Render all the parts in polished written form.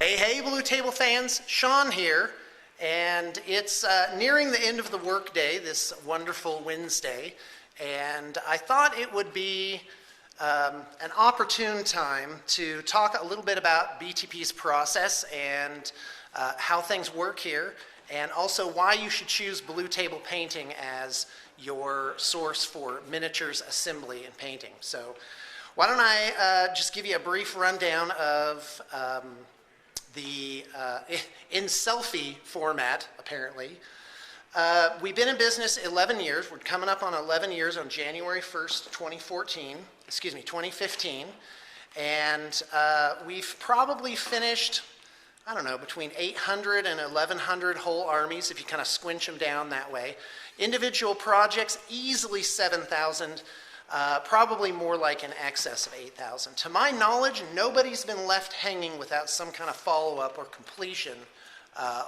Hey, Blue Table fans, Sean here, and it's nearing the end of the workday, this wonderful Wednesday, and I thought it would be an opportune time to talk a little bit about BTP's process and how things work here, and also why you should choose Blue Table Painting as your source for miniatures assembly and painting. So why don't I just give you a brief rundown of in selfie format, apparently. We've been in business 11 years. We're coming up on 11 years on January 1st, 2015. And we've probably finished, I don't know, between 800 and 1,100 whole armies, if you kind of squinch them down that way. Individual projects, easily 7,000. Probably more like in excess of 8,000. To my knowledge, nobody's been left hanging without some kind of follow-up or completion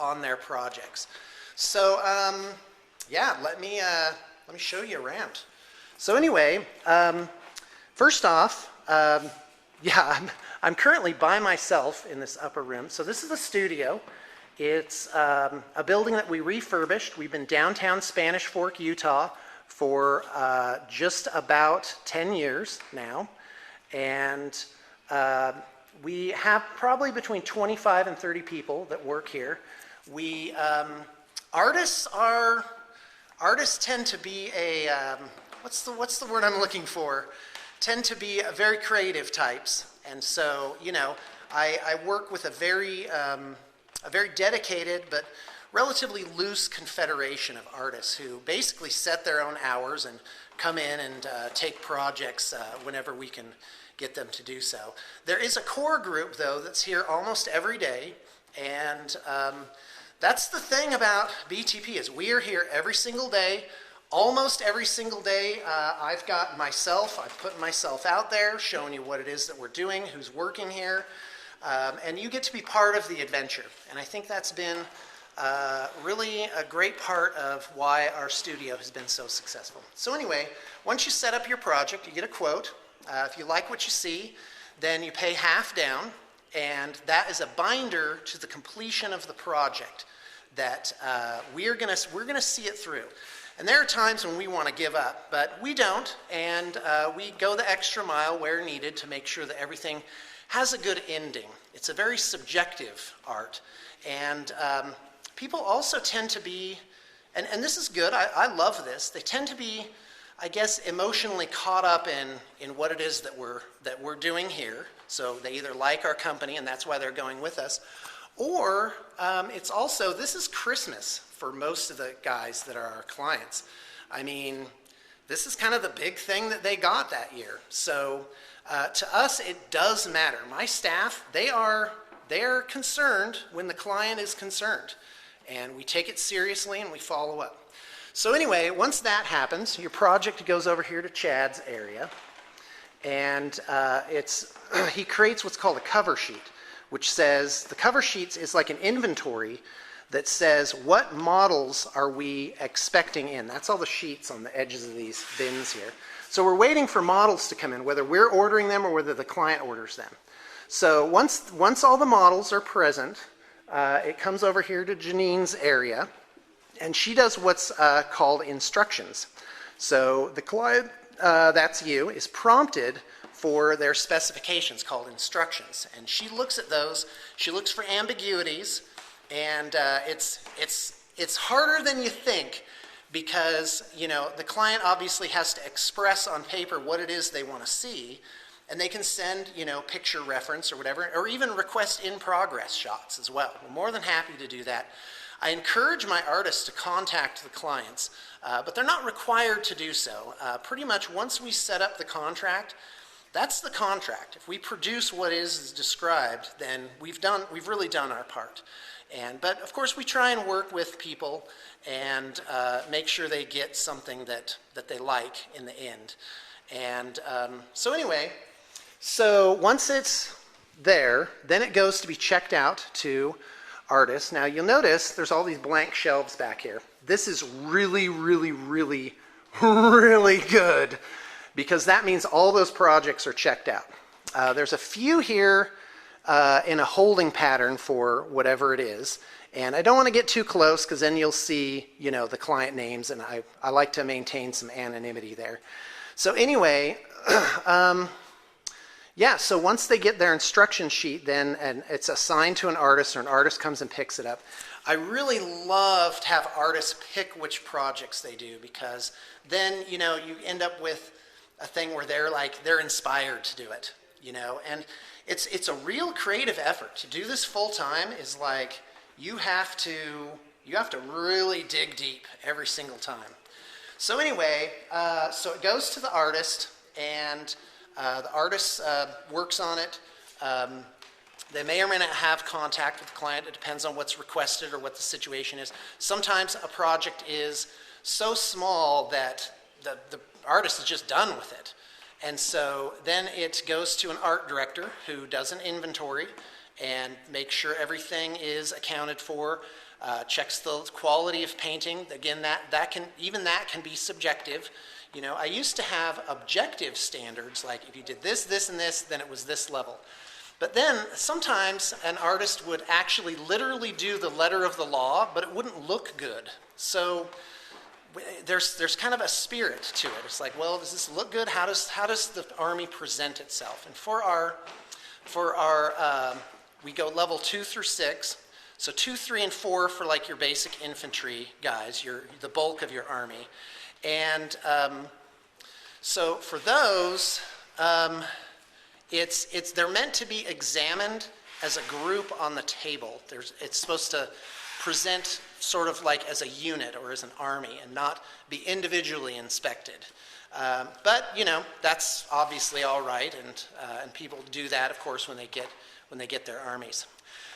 on their projects. So yeah, let me show you around. So anyway, first off, yeah, I'm currently by myself in this upper room. So this is the studio. It's a building that we refurbished. We've been downtown Spanish Fork, Utah, for just about 10 years now, and we have probably between 25 and 30 people that work here. We artists tend to be a what's the word I'm looking for? Tend to be very creative types, and so I work with a very dedicated but relatively loose confederation of artists who basically set their own hours and come in and take projects whenever we can get them to do so. There is a core group, though, that's here almost every day, and that's the thing about BTP is we are here every single day. Almost every single day, I've got myself, I've put myself out there showing you what it is that we're doing, who's working here, and you get to be part of the adventure. And I think that's been really a great part of why our studio has been so successful. So anyway, once you set up your project, you get a quote. If you like what you see, then you pay half down, and that is a binder to the completion of the project that we're gonna see it through. And there are times when we want to give up, but we don't, and we go the extra mile where needed to make sure that everything has a good ending. It's a very subjective art, and people also tend to be, and this is good, I love this, they tend to be, I guess, emotionally caught up in what it is that we're doing here. So they either like our company and that's why they're going with us, or it's also, this is Christmas for most of the guys that are our clients. I mean, this is kind of the big thing that they got that year. So to us, it does matter. My staff, they're concerned when the client is concerned. And we take it seriously and we follow up. So anyway, once that happens, your project goes over here to Chad's area, and he creates what's called a cover sheet, which says, the cover sheet is like an inventory that says what models are we expecting in. That's all the sheets on the edges of these bins here. So we're waiting for models to come in, whether we're ordering them or whether the client orders them. So once all the models are present, it comes over here to Janine's area, and she does what's called instructions. So the client, that's you, is prompted for their specifications called instructions. And she looks at those, she looks for ambiguities, and it's harder than you think because, the client obviously has to express on paper what it is they want to see. And they can send, picture reference or whatever, or even request in-progress shots as well. We're more than happy to do that. I encourage my artists to contact the clients, but they're not required to do so. Pretty much once we set up the contract, that's the contract. If we produce what is described, then we've really done our part. But of course, we try and work with people and make sure they get something that they like in the end. And so anyway, so once it's there, then it goes to be checked out to artists. Now you'll notice there's all these blank shelves back here. This is really, really, really, really good because that means all those projects are checked out. There's a few here in a holding pattern for whatever it is. And I don't want to get too close because then you'll see, you know, the client names, and I like to maintain some anonymity there. So anyway, yeah, so once they get their instruction sheet then, and it's assigned to an artist, or an artist comes and picks it up. I really love to have artists pick which projects they do, because then, you know, you end up with a thing where they're inspired to do it, you know, and it's a real creative effort. To do this full time is like, you have to really dig deep every single time. So anyway, so it goes to the artist, and the artist works on it. They may or may not have contact with the client. It depends on what's requested or what the situation is. Sometimes a project is so small that the artist is just done with it. And so then it goes to an art director who does an inventory and makes sure everything is accounted for, checks the quality of painting. Again, that can be subjective. You know, I used to have objective standards, like if you did this, this, and this, then it was this level. But then sometimes an artist would actually literally do the letter of the law, but it wouldn't look good. So there's kind of a spirit to it. It's like, well, does this look good? How does the Army present itself? And for our we go level 2 through 6. So 2, 3, and 4 for like your basic infantry guys, the bulk of your Army. And so for those, they're meant to be examined as a group on the table. It's supposed to present sort of like as a unit or as an army and not be individually inspected. But you know, that's obviously all right, and people do that, of course, when they get their armies.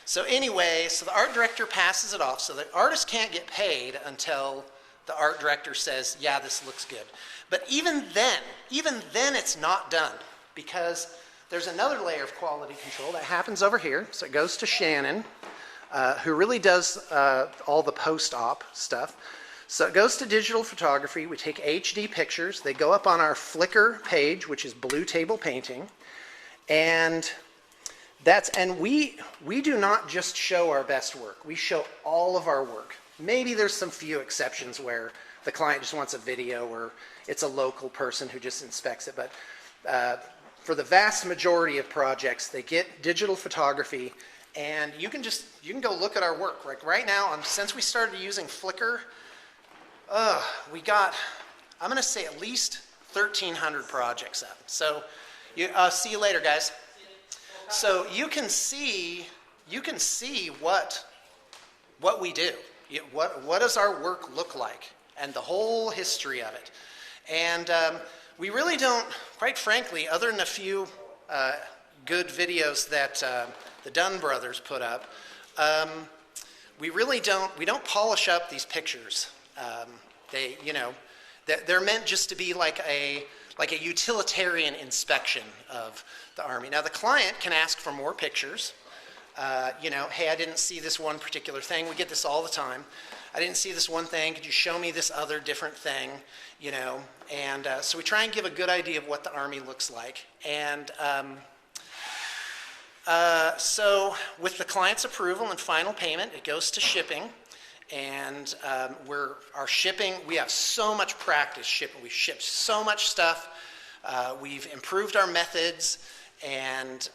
So anyway, so the art director passes it off. So the artist can't get paid until the art director says, yeah, this looks good. But even then it's not done, because there's another layer of quality control that happens over here. So it goes to Shannon, who really does all the post-op stuff. So it goes to digital photography. We take HD pictures. They go up on our Flickr page, which is Blue Table Painting. And we do not just show our best work. We show all of our work. Maybe there's some few exceptions where the client just wants a video, or it's a local person who just inspects it. But for the vast majority of projects, they get digital photography, and you can go look at our work. Like right now, since we started using Flickr, we got, I'm going to say, at least 1,300 projects up. So see you later, guys. So you can see what we do. What does our work look like, and the whole history of it. And we really don't, quite frankly, other than a few good videos that the Dunn brothers put up, we don't polish up these pictures. They're meant just to be like a utilitarian inspection of the Army. Now the client can ask for more pictures. Hey, I didn't see this one particular thing. We get this all the time. I didn't see this one thing. Could you show me this other different thing? And so we try and give a good idea of what the Army looks like. And so with the client's approval and final payment, it goes to shipping. And we have so much practice shipping. We've shipped so much stuff. We've improved our methods. And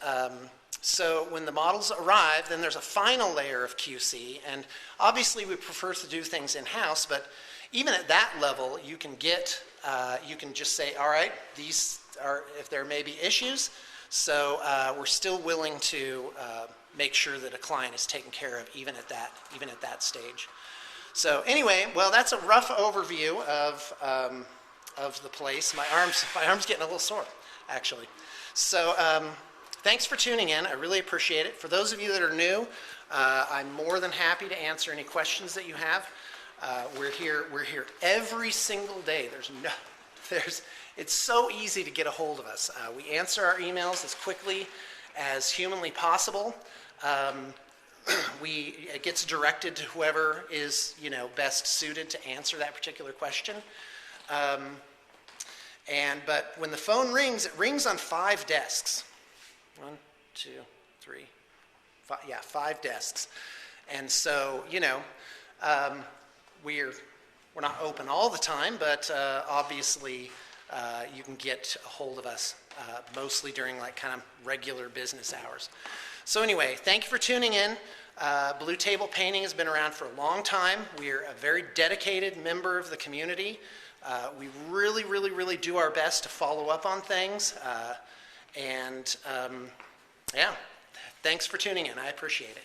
so when the models arrive, then there's a final layer of QC. And obviously we prefer to do things in-house, but even at that level, you can just say, all right, if there may be issues. So we're still willing to make sure that a client is taken care of even at that stage. So anyway, well, that's a rough overview of the place. My arm's getting a little sore, actually. So thanks for tuning in. I really appreciate it. For those of you that are new, I'm more than happy to answer any questions that you have. We're here every single day. It's so easy to get a hold of us. We answer our emails as quickly as humanly possible. It gets directed to whoever is, best suited to answer that particular question. But when the phone rings, it rings on 5 desks. 1, 2, 3, Yeah, 5 desks. And so, you know, we're not open all the time, but obviously you can get a hold of us mostly during like kind of regular business hours. So anyway, thank you for tuning in. Blue Table Painting has been around for a long time. We're a very dedicated member of the community. We really, really, really do our best to follow up on things. Yeah, thanks for tuning in. I appreciate it.